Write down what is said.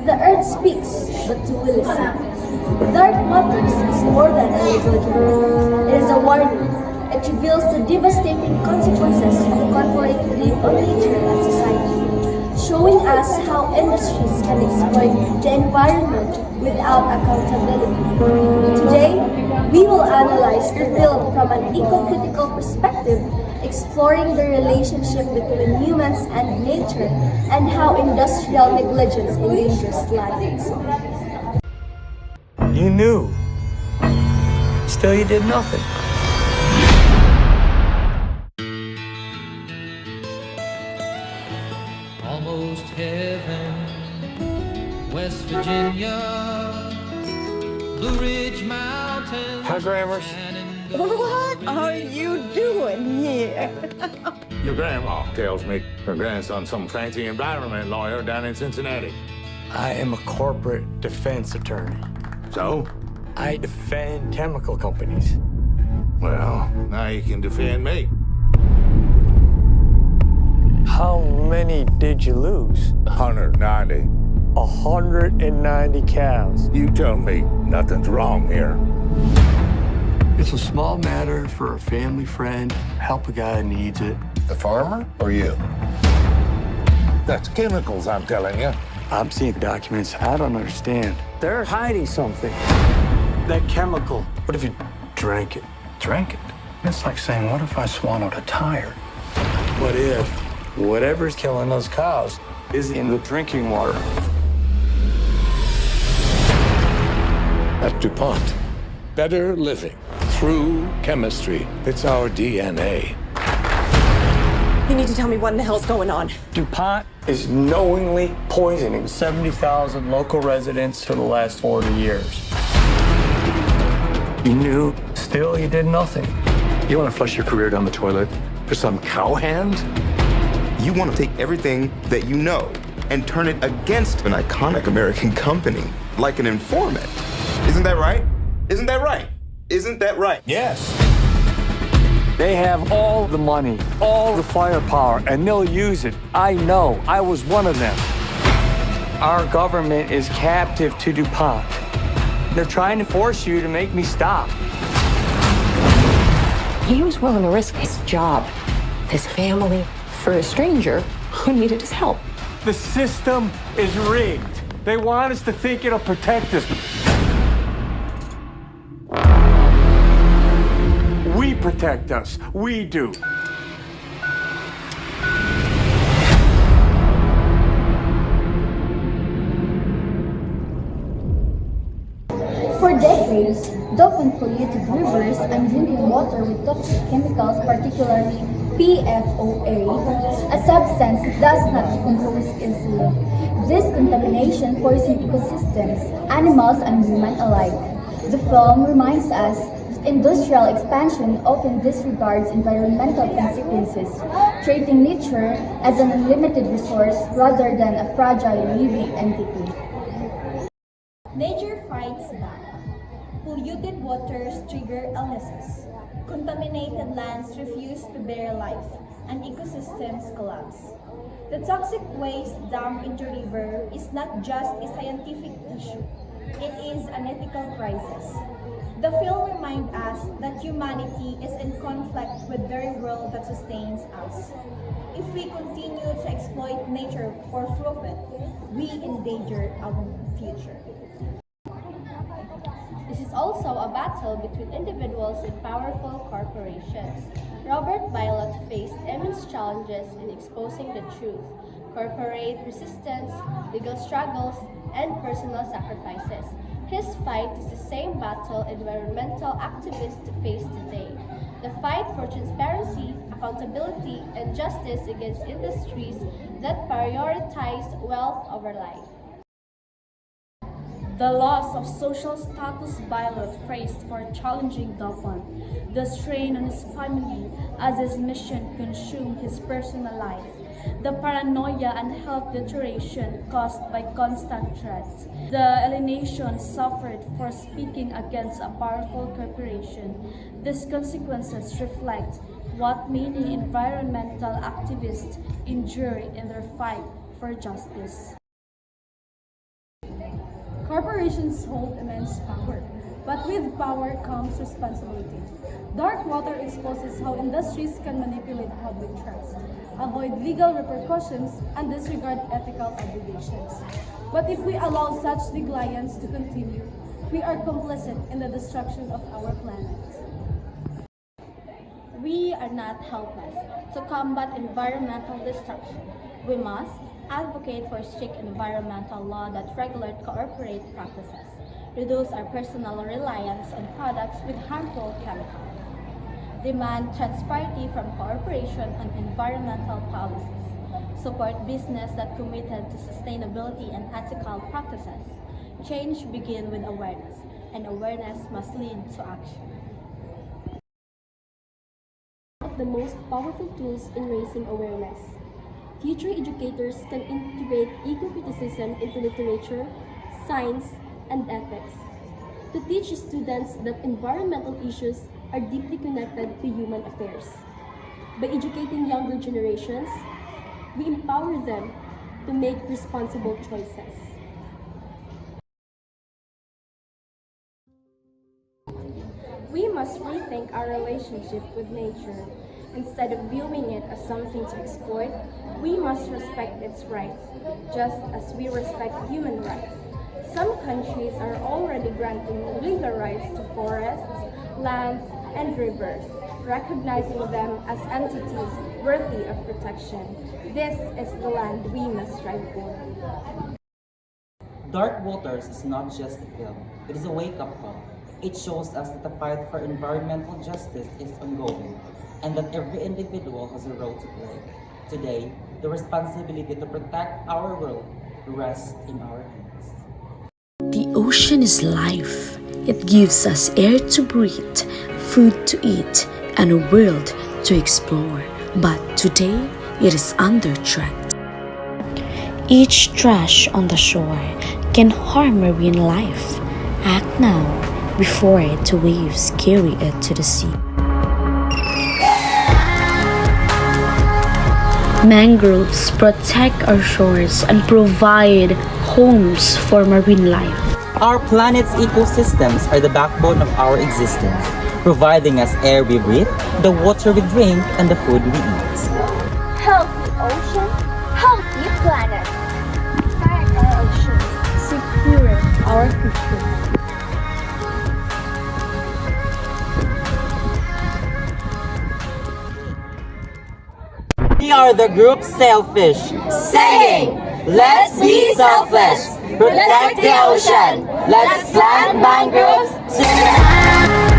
The earth speaks, but who will listen? Dark Waters is more than a religion. It is a warning. It reveals the devastating consequences of corporate greed on nature and society, showing us how industries can exploit the environment without accountability. Today, we will analyze the film from an eco-critical perspective, exploring the relationship between humans and nature and how industrial negligence endangers lives. You knew. Still, you did nothing. Almost heaven, West Virginia, Blue Ridge Mountains. Hi, Grammars. What are you doing here? Your grandma tells me her grandson's some fancy environment lawyer down in Cincinnati. I am a corporate defense attorney. So? I defend chemical companies. Well, now you can defend me. How many did you lose? 190. 190 cows. You tell me nothing's wrong here. It's a small matter for a family friend. Help a guy who needs it. The farmer or you? That's chemicals, I'm telling you. I'm seeing documents I don't understand. They're hiding something. That chemical. What if you drank it? Drank it? It's like saying, what if I swallowed a tire? What if whatever's killing those cows is in the drinking water? At DuPont, better living through chemistry. It's our DNA. You need to tell me what in the hell's going on. DuPont is knowingly poisoning 70,000 local residents for the last 40 years. You knew, still you did nothing. You want to flush your career down the toilet for some cowhand? You want to take everything that you know and turn it against an iconic American company, like an informant. Isn't that right? Isn't that right? Isn't that right? Yes. They have all the money, all the firepower, and they'll use it. I know. I was one of them. Our government is captive to DuPont. They're trying to force you to make me stop. He was willing to risk his job, his family, for a stranger who needed his help. The system is rigged. They want us to think it'll protect us. We protect us. We do. For decades, DuPont polluted rivers and drinking water with toxic chemicals, particularly PFOA, a substance that does not decompose easily. This contamination poisons ecosystems, animals and human alike. The film reminds us that industrial expansion often disregards environmental consequences, treating nature as an unlimited resource rather than a fragile living entity. Nature fights back. Polluted waters trigger illnesses. Contaminated lands refuse to bear life, and ecosystems collapse. The toxic waste dumped into river is not just a scientific issue, it is an ethical crisis. The film reminds us that humanity is in conflict with the very world that sustains us. If we continue to exploit nature for profit, we endanger our future. This is also a battle between individuals and powerful corporations. Robert Bilott faced immense challenges in exposing the truth, corporate resistance, legal struggles, and personal sacrifices. His fight is the same battle environmental activists face today. The fight for transparency, accountability, and justice against industries that prioritize wealth over life. The loss of social status Bilott faced for challenging DuPont, the strain on his family as his mission consumed his personal life, the paranoia and health deterioration caused by constant threats, the alienation suffered for speaking against a powerful corporation. These consequences reflect what many environmental activists endure in their fight for justice. Corporations hold immense power, but with power comes responsibility. Dark water exposes how industries can manipulate public trust, avoid legal repercussions, and disregard ethical obligations. But if we allow such negligence to continue, we are complicit in the destruction of our planet. We are not helpless to combat environmental destruction. We must advocate for strict environmental law that regulate corporate practices, reduce our personal reliance on products with harmful chemicals, demand transparency from corporations on environmental policies, support business that committed to sustainability and ethical practices. Change begins with awareness, and awareness must lead to action. Of the most powerful tools in raising awareness. Future educators can integrate eco-criticism into literature, science, and ethics to teach students that environmental issues are deeply connected to human affairs. By educating younger generations, we empower them to make responsible choices. We must rethink our relationship with nature. Instead of viewing it as something to exploit, we must respect its rights, just as we respect human rights. Some countries are already granting legal rights to forests, lands, and rivers, recognizing them as entities worthy of protection. This is the land we must strive for. Dark Waters is not just a film, it is a wake-up call. It shows us that the fight for environmental justice is ongoing, and that every individual has a role to play. Today, the responsibility to protect our world rests in our hands. The ocean is life. It gives us air to breathe, food to eat, and a world to explore. But today, it is under threat. Each trash on the shore can harm marine life. Act now before the waves carry it to the sea. Mangroves protect our shores and provide homes for marine life. Our planet's ecosystems are the backbone of our existence, providing us air we breathe, the water we drink, and the food we eat. Healthy ocean, healthy planet. Guard our oceans, secure our future. We are the group Sailfish, saying, let's be selfless, protect the ocean, let's plant mangroves tonight.